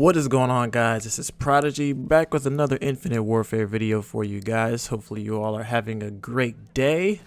What is going on, guys? This is Prodigy back with another Infinite Warfare video for you guys. Hopefully you all are having a great day.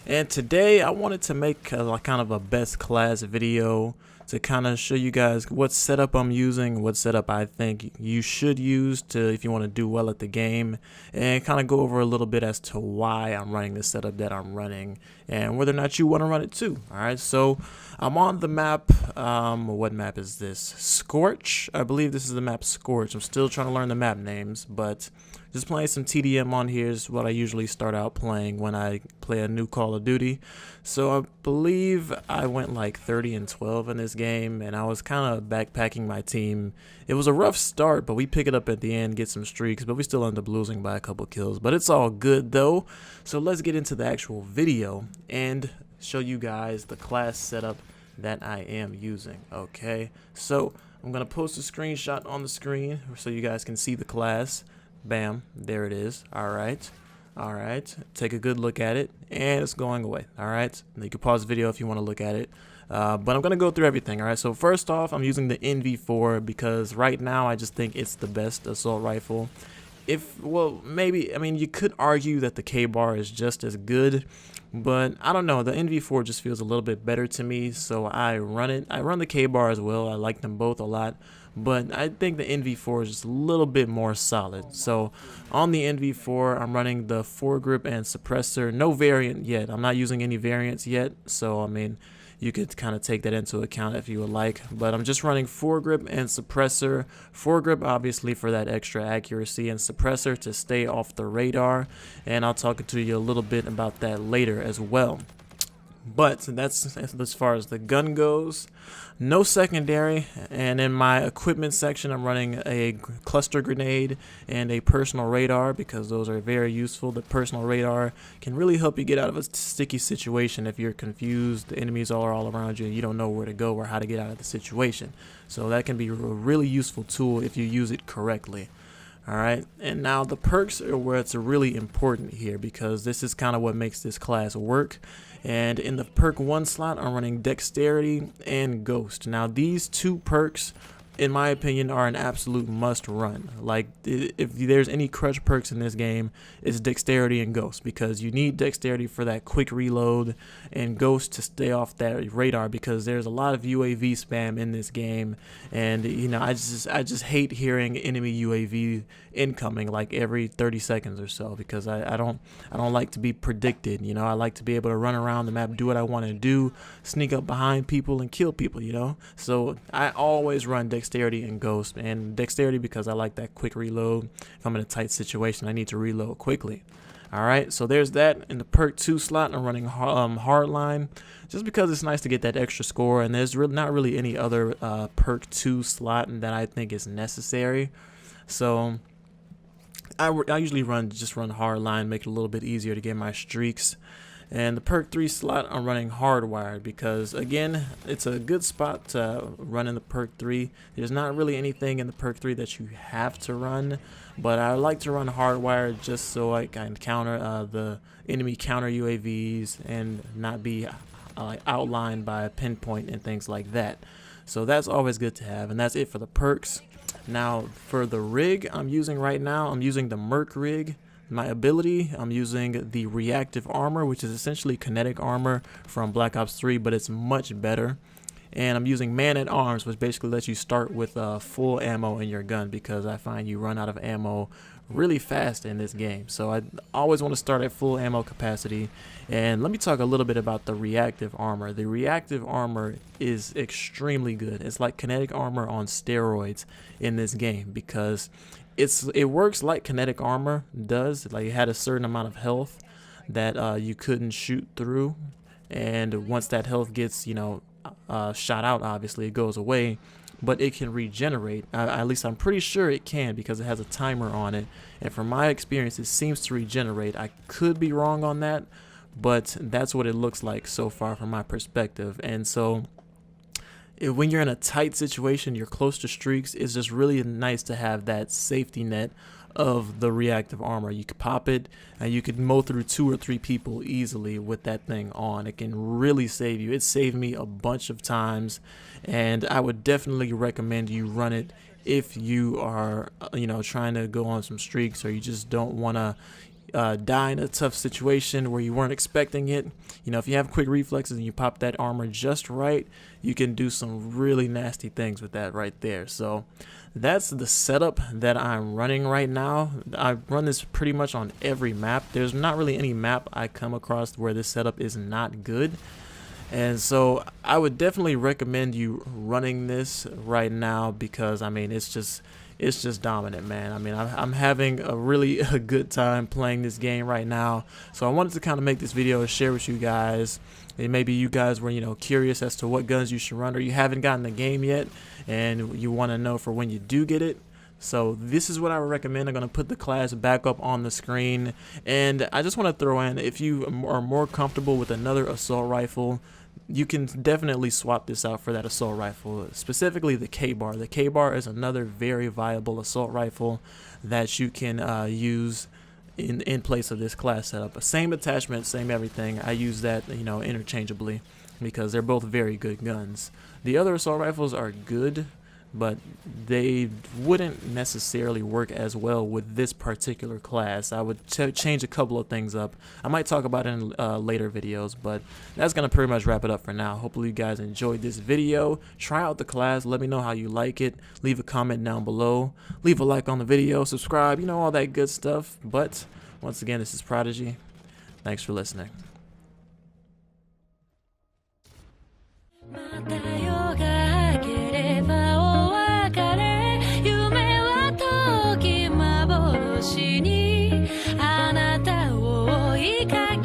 And today I wanted to make kind of a best class video to kind of show you guys what setup I'm using, what setup I think you should use if you want to do well at the game, and kind of go over a little bit as to why I'm running the setup that I'm running and whether or not you want to run it too. Alright, so I'm on the map. What map is this? Scorch. I believe this is the map Scorch. I'm still trying to learn the map names, but just playing some TDM on here is what I usually start out playing when I play a new Call of Duty. So I believe I went like 30-12 in this game, and I was kind of backpacking my team. It was a rough start, but we pick it up at the end, get some streaks, but we still end up losing by a couple kills. But it's all good though. So let's get into the actual video and show you guys the class setup that I am using. Okay, so I'm gonna post a screenshot on the screen so you guys can see the class. Bam, there it is. Alright, take a good look at it, and it's going away. Alright, you can pause the video if you want to look at it, but I'm gonna go through everything. Alright, so first off, I'm using the NV4 because right now I just think it's the best assault rifle. Maybe, I mean, you could argue that the K-bar is just as good, but I don't know, the NV4 just feels a little bit better to me, so I run it. I run the K-bar as well. I like them both a lot, but I think the NV4 is just a little bit more solid. So on the NV4, I'm running the foregrip and suppressor. No variant yet. I'm not using any variants yet, so I mean, you could kind of take that into account if you would like, but I'm just running foregrip and suppressor. Foregrip obviously for that extra accuracy, and suppressor to stay off the radar, and I'll talk to you a little bit about that later as well. But that's as far as the gun goes. No secondary, and in my equipment section I'm running a cluster grenade and a personal radar because those are very useful. The personal radar can really help you get out of a sticky situation if you're confused, the enemies are all around you and you don't know where to go or how to get out of the situation. So that can be a really useful tool if you use it correctly. Alright, and now the perks are where it's really important here because this is kind of what makes this class work. And in the perk 1 slot, I'm running Dexterity and Ghost. Now these two perks, in my opinion, are an absolute must run. Like, if there's any crutch perks in this game, it's Dexterity and Ghost, because you need Dexterity for that quick reload and Ghost to stay off that radar because there's a lot of UAV spam in this game, and you know, I just hate hearing enemy UAV incoming like every 30 seconds or so because I don't like to be predicted. You know, I like to be able to run around the map, do what I want to do, sneak up behind people and kill people, you know. So I always run Dexterity and Ghost, and Dexterity because I like that quick reload. If I'm in a tight situation, I need to reload quickly. Alright, so there's that. In the perk 2 slot, I'm running Hardline just because it's nice to get that extra score, and there's not really any other perk 2 slot that I think is necessary. So I usually just run Hardline, make it a little bit easier to get my streaks. And the perk 3 slot, I'm running Hardwired because, again, it's a good spot to run in the perk 3. There's not really anything in the perk 3 that you have to run, but I like to run Hardwired just so I can counter the enemy counter UAVs and not be outlined by a pinpoint and things like that. So that's always good to have, and that's it for the perks. Now for the rig I'm using right now, I'm using the Merc rig. My ability, I'm using the reactive armor, which is essentially kinetic armor from Black Ops 3, but it's much better. And I'm using man at arms, which basically lets you start with full ammo in your gun because I find you run out of ammo really fast in this game. So I always want to start at full ammo capacity. And let me talk a little bit about the reactive armor. The reactive armor is extremely good. It's like kinetic armor on steroids in this game because it works like kinetic armor does. Like, it had a certain amount of health that you couldn't shoot through, and once that health gets, you know, shot out, obviously it goes away, but it can regenerate. At least I'm pretty sure it can because it has a timer on it, and from my experience it seems to regenerate. I could be wrong on that, but that's what it looks like so far from my perspective. And so when you're in a tight situation, you're close to streaks, it's just really nice to have that safety net of the reactive armor. You could pop it and you could mow through 2 or 3 people easily with that thing on. It can really save you. It saved me a bunch of times, and I would definitely recommend you run it if you are, trying to go on some streaks, or you just don't want to die in a tough situation where you weren't expecting it. If you have quick reflexes and you pop that armor just right, you can do some really nasty things with that right there. So that's the setup that I'm running right now. I run this pretty much on every map. There's not really any map I come across where this setup is not good. And so I would definitely recommend you running this right now, because I mean it's just dominant, man. I mean, I'm having a really good time playing this game right now. So I wanted to kind of make this video and share with you guys. And maybe you guys were, curious as to what guns you should run, or you haven't gotten the game yet and you want to know for when you do get it. So this is what I would recommend. I'm going to put the class back up on the screen, and I just want to throw in, if you are more comfortable with another assault rifle, you can definitely swap this out for that assault rifle, specifically the K-bar. The K-bar is another very viable assault rifle that you can use in place of this class setup. Same attachment, same everything. I use that interchangeably because they're both very good guns. The other assault rifles are good, but they wouldn't necessarily work as well with this particular class. I would change a couple of things up. I might talk about it in later videos, but that's going to pretty much wrap it up for now. Hopefully you guys enjoyed this video. Try out the class. Let me know how you like it. Leave a comment down below. Leave a like on the video. Subscribe. All that good stuff. But once again, this is Prodigy. Thanks for listening. また夜が明ければお別れ夢は遠き幻にあなたを追いかけ